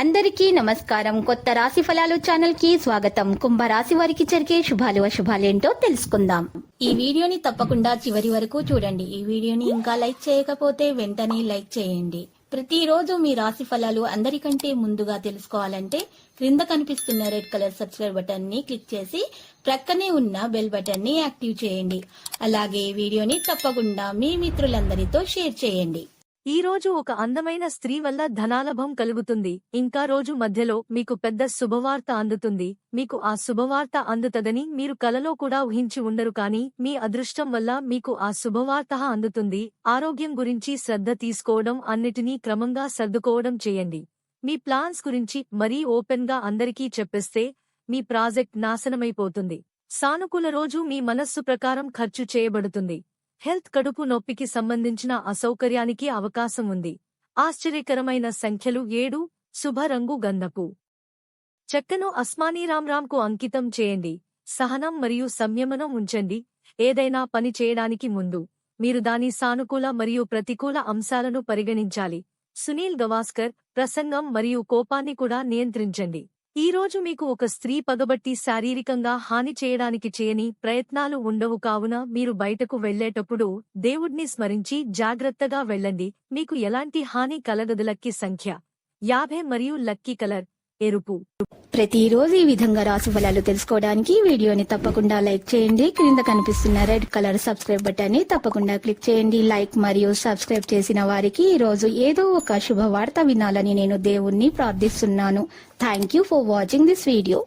అందరికీ నమస్కారం. కొత్త రాశి ఫలాలు ఛానల్ కి స్వాగతం. కుంభరాశి వారికి జరిగే శుభాలు అశుభాలేంటో తెలుసుకుందాం. ఈ వీడియోని తప్పకుండా చివరి వరకు చూడండి. ఈ వీడియోని ఇంకా లైక్ చేయకపోతే వెంటనే లైక్ చేయండి. ప్రతిరోజు మీ రాశి ఫలాలు అందరికంటే ముందుగా తెలుసుకోవాలంటే క్రింద కనిపిస్తున్న రెడ్ కలర్ సబ్స్క్రైబ్ బటన్ ని క్లిక్ చేసి ప్రక్కనే ఉన్న బెల్ బటన్ ని యాక్టివ్ చేయండి. అలాగే వీడియోని తప్పకుండా మీ మిత్రులందరితో షేర్ చేయండి. ఈ రోజు ఒక అందమైన స్త్రీ వల్ల ధనాలాభం కలుగుతుంది. ఇంకా రోజు మధ్యలో మీకు పెద్ద శుభవార్త అందుతుంది. మీకు ఆ శుభవార్త అందుతదని మీరు కలలో కూడా ఊహించి ఉండరు, కానీ మీ అదృష్టం వల్ల మీకు ఆ శుభవార్త అందుతుంది. ఆరోగ్యం గురించి శ్రద్ధ తీసుకోవడం, అన్నిటినీ క్రమంగా సర్దుకోవడం చేయండి. మీ ప్లాన్స్ గురించి మరీ ఓపెన్ గా అందరికీ చెప్పేస్తే మీ ప్రాజెక్ట్ నాశనమైపోతుంది. సానుకూల రోజు మీ మనస్సు ప్రకారం ఖర్చు చేయబడుతుంది. హెల్త్ కడుపు నొప్పికి సంబంధించిన అసౌకర్యానికి అవకాశం ఉంది. ఆశ్చర్యకరమైన సంఖ్యలు 7. శుభ రంగు గంధపు చెక్కను అస్మానీరామ్రామ్కు అంకితం చేయండి. సహనం మరియు సంయమనం ఉంచండి. ఏదైనా పని చేయడానికి ముందు మీరు దాని సానుకూల మరియు ప్రతికూల అంశాలను పరిగణించాలి. సునీల్ గవాస్కర్ ప్రసంగం మరియు కోపాన్ని కూడా నియంత్రించండి. ఈ రోజు మీకు ఒక స్త్రీ పగబట్టి శారీరకంగా హాని చేయడానికి చేయని ప్రయత్నాలు ఉండవు, కావున మీరు బయటకు వెళ్లేటప్పుడు దేవుడ్ని స్మరించి జాగ్రత్తగా వెళ్ళండి. మీకు ఎలాంటి హాని కలగదు. లక్కీ సంఖ్య 50 మరియు లక్కీ కలర్ ఎరుపు. ప్రతిరోజు ఈ విధంగా రాశి ఫలాలు తెలుసుకోవడానికి వీడియోని తప్పకుండా లైక్ చేయండి. క్రింద కనిపిస్తున్న రెడ్ కలర్ సబ్స్క్రైబ్ బటన్ ని తప్పకుండా క్లిక్ చేయండి. లైక్ మరియు సబ్స్క్రైబ్ చేసిన వారికి ఈ రోజు ఏదో ఒక శుభవార్త వినాలని నేను దేవుణ్ణి ప్రార్థిస్తున్నాను. Thank you for watching this video.